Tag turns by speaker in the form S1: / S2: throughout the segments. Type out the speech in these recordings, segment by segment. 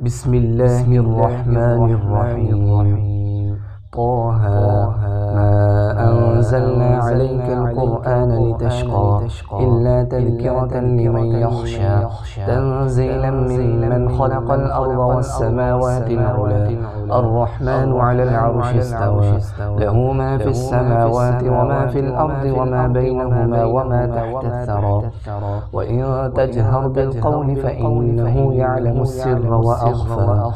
S1: بسم الله الرحمن الرحيم. طه ما أنزلنا عليك القرآن لتشقى إلا تذكرة لمن يخشى تنزيلا ممن خلق الأرض والسماوات العلى الرحمن على العرش استوى له ما في السماوات وما في الأرض وما بينهما وما تحت الثرى وإن تجهر بالقول فإنه يعلم السر وأخفى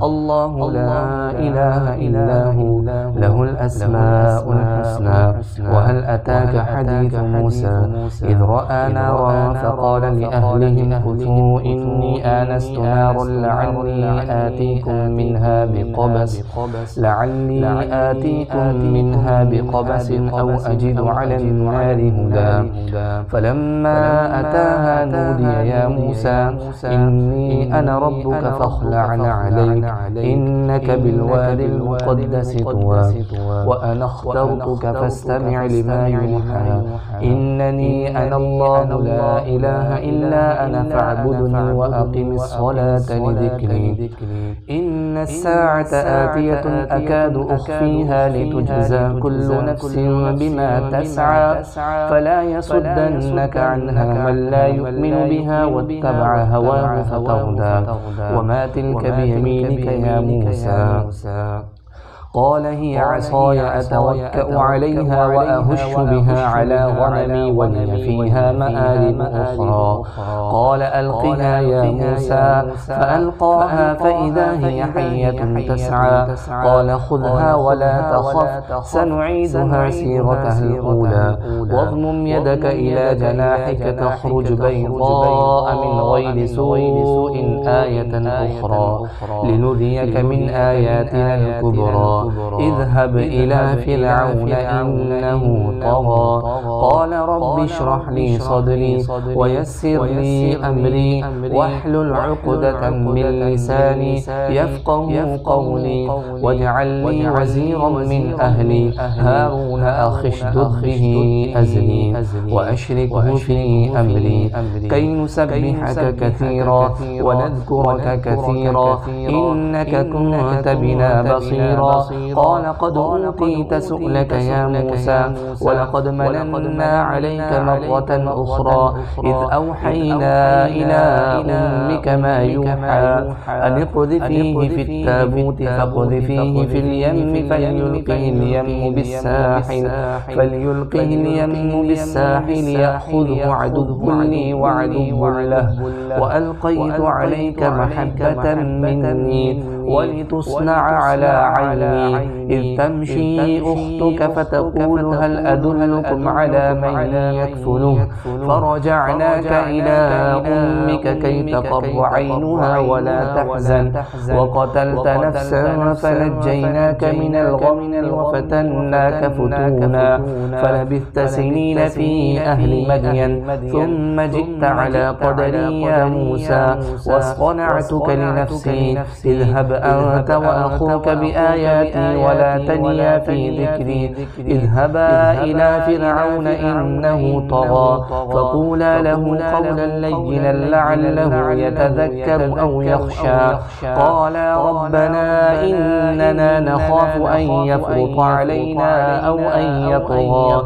S1: الله لا إله إلا هو له الأسماء الحسنى. وهل أتاك حديث موسى إذ رأى نارا فقال لأهلهم كثوا إني آنست نارا لعلي آتيكم منها بقبس أو أجد على النار هدى فلما أتاها نودي يا موسى إني أنا ربك فاخلع عليك إنك بالوادي المقدس طوى وأنا اخترتك فاستمع لما يوحى إنني أنا الله لا إله إلا أنا فاعبدني وأقم الصلاة لذكري إن الساعة آتية أكاد أخفيها لتجزى كل نفس بما تسعى فلا يصدنك عنها من لا يؤمن بها واتبع هواه فتردى وما تلك بيمينك يا موسى قال هي عصاي أتوكأ عليها وأهش بها على غنمي ولي فيها مآرب أخرى قال ألقها يا موسى فألقاها فإذا هي حية تسعى قال خذها ولا تخف سنعيدها سيرتها الأولى واضمم يدك إلى جناحك تخرج بيضاء من غير سوء آية أخرى لنريك من آياتنا الكبرى اذهب إلى فرعون إنه طغى قال رب اشرح لي صدري ويسر لي أمري واحلل عقدة من لساني يفقه قولي واجعل لي وزيرا من أهلي هارون أخي اشدد به أزري وأشركه في أمري كي نسبحك كثيرا ونذكرك كثيرا إنك كنت بنا بصيرا قال قد أوتيت سؤلك يا موسى ولقد مننا عليك مرة أخرى إذ أوحينا إلى أمك ما يوحى أن اقذفيه في التابوت فاقذفيه في اليم فليلقه اليم بالساحل يأخذه عدو لي وعدو له وألقيت عليك محبة مني ولتصنع على عيني إذ تمشي أختك فتقول هل أدلكم على من يكفله فرجعناك إلى أمك كي تقر عينها ولا تحزن وقتلت نفسا فنجيناك من الغم وفتناك فتونا فلبثت سنين في أهل مدين ثم جئت على قدري يا موسى واصطنعتك لنفسي اذهب أنت وأخوك بآياتي ولا تنيا في ذكري اذهبا إلى فرعون إنه طغى فقولا له قولا لينا لعله يتذكر أو يخشى قالا ربنا إننا نخاف أن يفرط علينا أو أن يطغى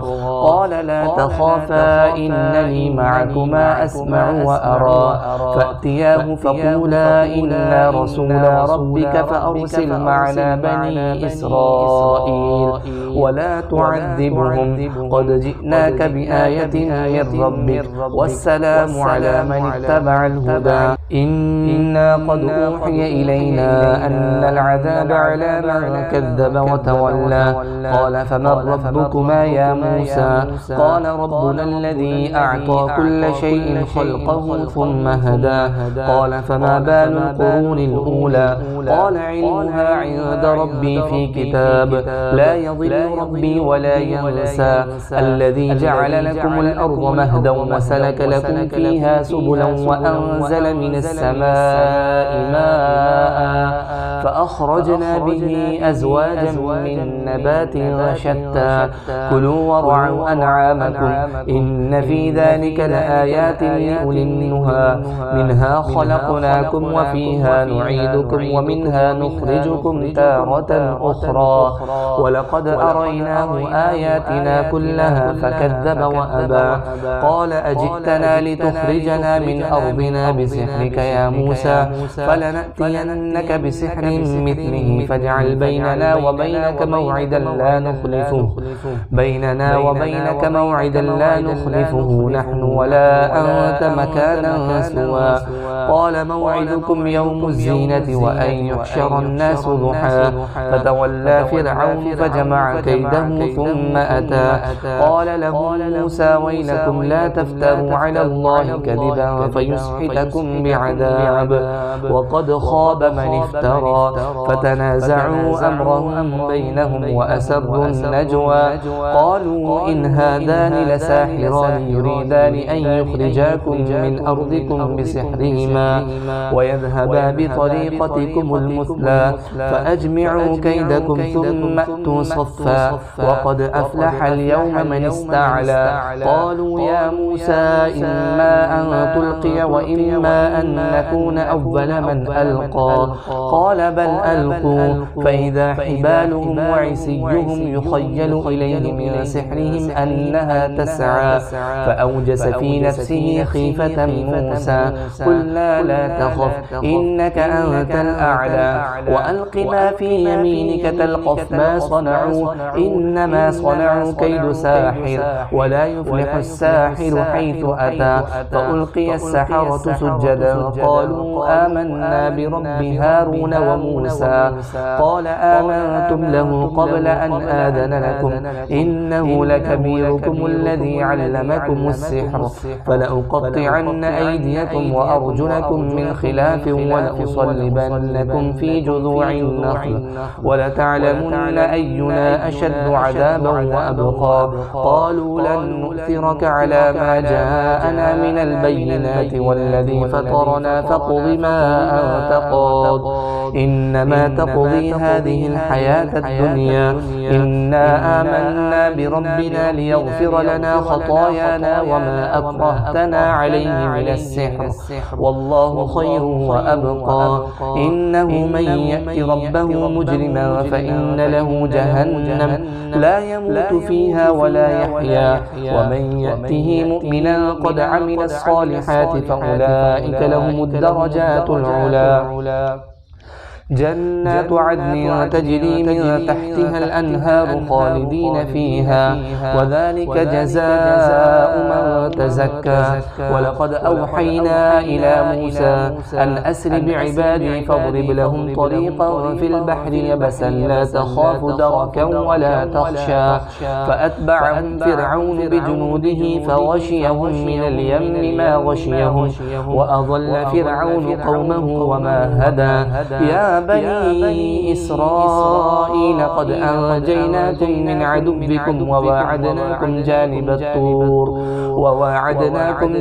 S1: قال لا تخافا إنني معكما أسمع وأرى فأتياه فقولا إنا رسول ربك فأرسل معنا بني إسرائيل ولا تعذبهم قد جئناك بآية من ربك والسلام على من اتبع الهدى إنا قد أوحي إلينا أن العذاب على من كذب وتولى قال فمن ربكما يا موسى قال ربنا الذي أعطى كل شيء خلقه ثم هدى قال فما بال القرون الأولى قال علمها عند ربي في كتاب لا يضل ربي ولا ينسى، الذي جعل لكم الأرض مهدا وسلك لكم فيها سبلا وأنزل من السماء ماء فأخرجنا به أزواجا من نبات شتى كلوا وارعوا أنعامكم إن في ذلك لآيات لأولي النهى منها خلقناكم وفيها نعيدكم ومنها نخرجكم تارة أخرى ولقد أريناه آياتنا كلها فكذب وأبى قال أجئتنا لتخرجنا من أرضنا بسحرك يا موسى فلنأتينك بسحر مثله فاجعل بيننا وبينك موعدا لا نخلفه نحن ولا أنت مكانا سوى قال موعدكم يوم الزينة وأن يحشر الناس ضحى فتولى فرعون فجمع كيده ثم أتى قال لهم موسى ويلكم لا تفتروا على الله كذبا فيسحتكم بعذاب وقد خاب من افترى فتنازعوا أمرهم بينهم وأسروا النجوى قالوا إن هذان لساحران يريدان أن يخرجاكم من أرضكم بسحرهما ويذهبا بطريقتكم المثلى فأجمعوا كيدكم ثم أتوا صفا وقد أفلح اليوم من استعلى قالوا يا موسى إما أن تلقي وإما أن نكون أول من ألقى قال بل ألقوا فإذا حبالهم وعصيهم يخيل إليه من سحرهم أنها تسعى فأوجس في نفسه خيفة موسى قلنا لا تخف إنك أنت الأعلى وألق ما في يمينك تلقف ما صنعوا إنما صنعوا كيد ساحر ولا يفلح الساحر حيث أتى فألقي السحرة سجدا قالوا آمنا برب هارون وموسى قال آمنتم له قبل أن آذن لكم إنه لكبيركم الذي علمكم السحر فلأقطعن أيديكم وأرجلكم من خلاف ولأصلبنكم في جذوع النخل ولتعلمن أينا أشد عذابا وأبقى قالوا لن نؤثرك على ما جاءنا من البينات والذي فطرنا فاقض ما أنت قاض إنما تقضي هذه الحياة الدنيا إنا آمنا بربنا ليغفر لنا خطايانا وما أكرهتنا عليه من السحر والله خير وأبقى إنه من يأت ربه مجرما فإن له جهنم لا يموت فيها ولا يحيا ومن يأته مؤمنا قد عمل الصالحات فأولئك لهم الدرجات العلا جنات عدن تجري من تحتها الأنهار خالدين فيها وذلك جزاء من تزكى ولقد أوحينا إلى موسى أن أسر بعبادي فاضرب لهم طريقا في البحر يبسا لا تخاف دركا ولا تخشى فأتبعهم فرعون بجنوده فغشيهم من اليم ما غشيهم وأضل فرعون قومه وما هدى يا بني إسرائيل قد أنجيناكم من عدوكم وواعدناكم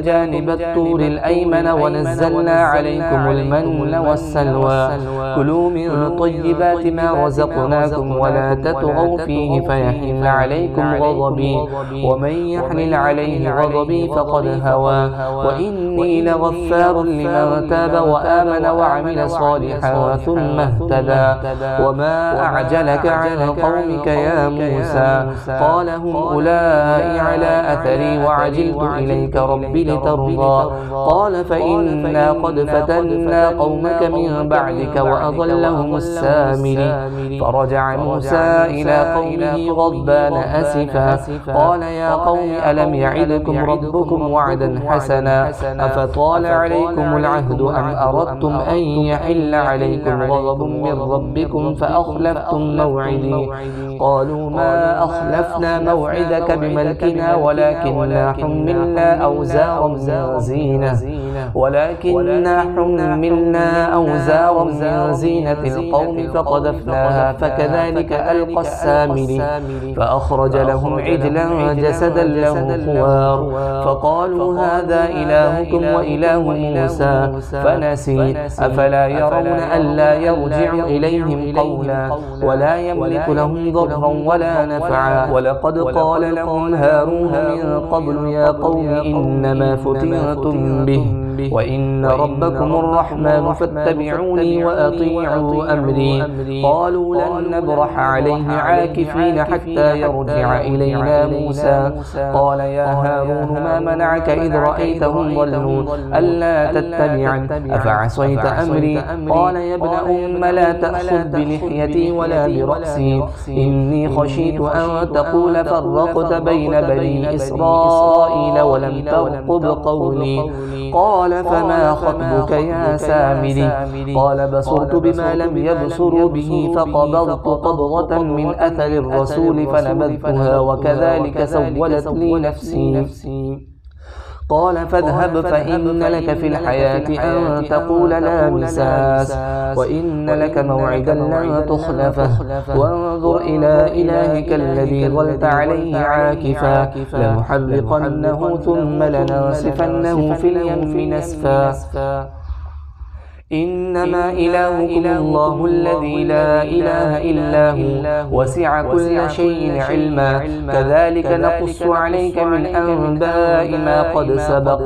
S1: جانب الطور الأيمن ونزلنا عليكم المن والسلوى كلوا من طيبات ما رزقناكم ولا تطغوا فيه فيحل عليكم غضبي ومن يحلل عليه غضبي فقد هوى وإني لغفار لمن تاب وآمن وعمل صالحا ثم اهتدى وما أعجلك عن قومك يا موسى قال هم أولئك على أثري وعجلت إليك ربي لترضى قال فإنا قد فتنا قومك من بعدك وأضلهم السامري فرجع موسى إلى قومه غضبان أسفا قال يا قوم ألم يعدكم ربكم وعدا حسنا أفطال عليكم العهد أم أردتم أن يحل عليكم غضب من ربكم فأخلفتم موعدي. قالوا ما أخلفنا موعدك بملكنا ولكننا حملنا أوزارا من زينة القوم فقذفناها فكذلك ألقى السامري فأخرج لهم عجلا جسدا له خوار فقالوا هذا إلهكم وإله موسى فنسي. أفلا يرون ألا يرجع إليهم قولا ولا يملك لهم ضرا ولا نفعا. ولقد قال لهم هارون من قبل يا قوم إنما فتنتم به وإن ربكم الرحمن فاتبعوني وأطيعوا أمري. قالوا لن نبرح عليه عاكفين حتى يرجع إلينا موسى. قال يا هارون ما منعك إذ رأيتهم ضلوا ألا تتبعن أفعصيت أمري. قال يا ابن أم لا تأخذ بلحيتي ولا برأسي إني خشيت أن تقول فرقت بين بني إسرائيل ولم ترقب قولي. قال فما خطبك يا سامري؟ قال بصرت بما لم يبصروا به فقبضت قبضة من أثر الرسول فنبذتها وكذلك سولت لي نفسي. قال فاذهب فإن لك في الحياة أن تقول لا مساس وإن لك موعدا لن تخلفه وانظر إلى إلهك الذي ظلت عليه عاكفا لنحرقنه ثم لننسفنه في اليم نسفا. إنما إلهكم الله الذي لا إله إلا هو وسع كل شيء علما كذلك نقص عليك من أنباء ما قد سبق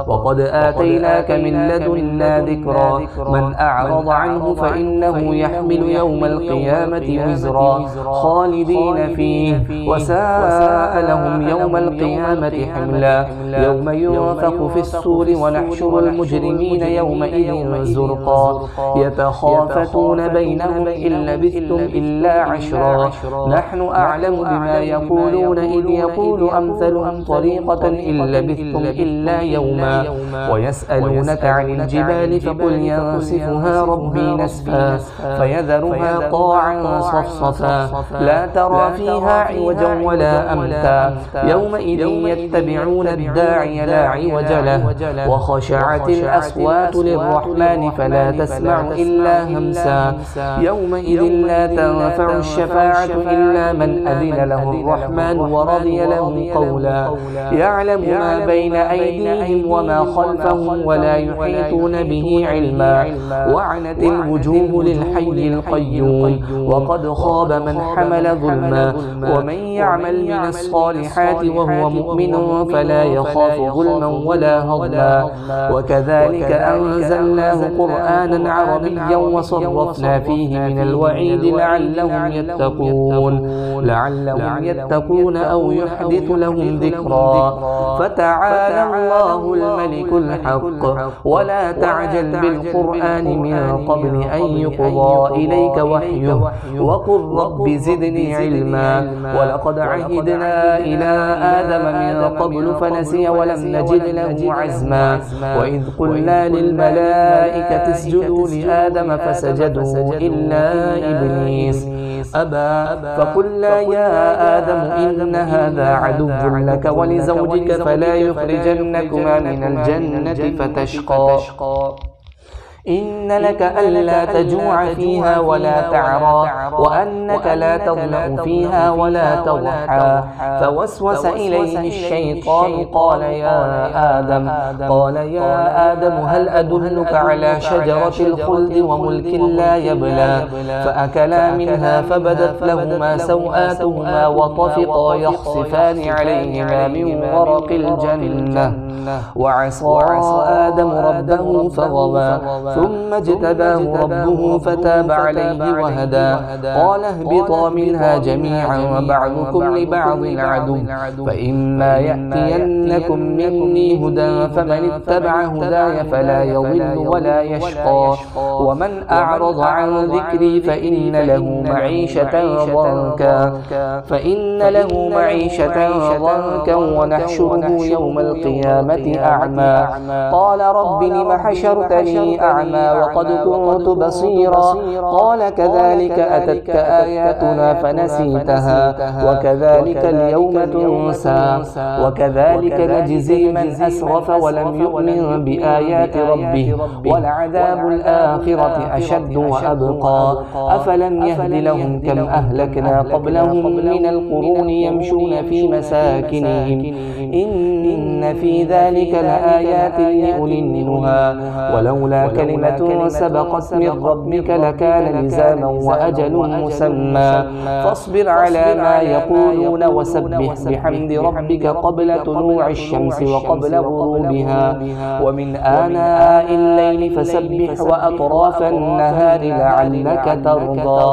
S1: وقد آتيناك من لدنا ذكرا. من أعرض عنه فإنه يحمل يوم القيامة وزرا خالدين فيه وساء لهم يوم القيامة حملا. يوم ينفخ في السور ونحشر المجرمين يومئذ زرقا يتخافتون بينهم إن لبثتم إلا عشرا. نحن أعلم بما يقولون إذ يقول أمثلهم طريقة إن لبثتم إلا يوما. ويسألونك عن الجبال فقل ينسفها ربي نسفا فيذرها قاعا صفصفا لا ترى فيها عوجا ولا أمتا. يومئذ يتبعون الداعي لا عوج له وخشعت الأصوات للرحمن فلا تسمع إلا همسا. يومئذ لا تنفع الشفاعة إلا من أذن له الرحمن ورضي له قولا. يعلم ما بين أيديهم وما خلفهم ولا يحيطون به علما. وعنت الوجوه للحي القيوم وقد خاب من حمل ظلما. ومن يعمل من الصالحات وهو مؤمن فلا يخاف ظلما ولا هضما. وكذلك أنزلناه قرآنا عربيا وصرفنا فيه من الوعيد لعلهم يتقون أو يحدث لهم ذكرا. فتعالى الله الملك الحق ولا تعجل بالقرآن من قبل أن يقضى إليك وحيه وقل رب زدني علما. ولقد عهدنا إلى آدم من قبل فنسي ولم نجد له عزما. وإذ قلنا للملائكة اسجدوا لآدم فسجدوا إلا إبليس أبى فقلنا يا آدم إن هذا عدو لك ولزوجك فلا يخرجنكما من الجنة فتشقى. إن لك ألا تجوع فيها ولا تعرى وأنك لا تظمأ فيها ولا تضحى. فوسوس إليه الشيطان قال يا آدم هل أدلك على شجرة الخلد وملك لا يبلى. فأكلا منها فبدت لهما سوآتهما وطفقا يخصفان عليهما من ورق الجنة. وعصى آدم ربه فغوى ثم اجتباه ربه فتاب عليه وهدى. قال اهبطا منها جميعا بعضكم لبعض عدو فإما يأتينكم مني هدى فمن اتبع هداي فلا يضل ولا يشقى. ومن أعرض عن ذكري فإن له معيشة ضنكا ونحشره يوم القيامة أعمى. قال رب لم حشرتني أعمى أعمى وقد كنت بصيرا قال كذلك أتتك آياتنا فنسيتها وكذلك اليوم تنسى وكذلك نجزي من أسرف ولم يؤمن بآيات ربه ولعذاب الآخرة أشد وأبقى أفلم يهد لهم كم أهلكنا قبلهم من القرون يمشون في مساكنهم إن في ذلك لآيات لأولي النهى ولولا كلمة سبقت من ربك لكان لزاما وأجل مسمى فاصبر على ما يقولون وسبح بحمد ربك قبل طلوع الشمس وقبل غروبها ومن آناء الليل فسبح وأطراف النهار لعلك ترضى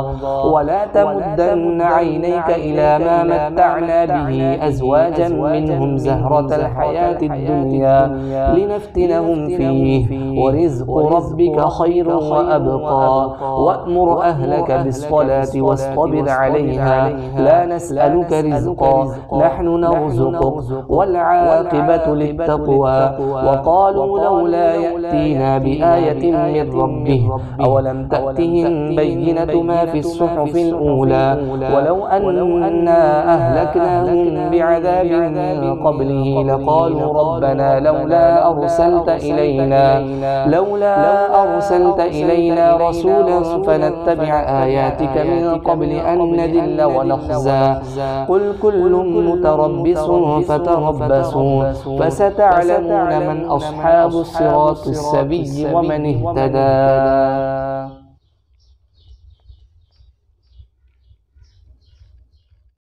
S1: ولا تمدن عينيك إلى ما متعنا به أزواجا منهم زهرة الحياة الدنيا لنفتنهم فيه ورزق ربك خير وأبقى وأمر أهلك بالصلاة واصطبر عليها لا نسألك رزقا نحن نرزقك والعاقبة للتقوى وقالوا لولا يأتينا بآية من ربه أولم تأتهم بينة ما في الصحف الأولى ولو أننا أهلكناهم بعذاب من قبله لقالوا ربنا لولا أرسلت إلينا رسولا فنتبع آياتك من قبل أن نذل ونخزى قل كل متربص فتربصوا فستعلمون من أصحاب الصراط السوي ومن اهتدى.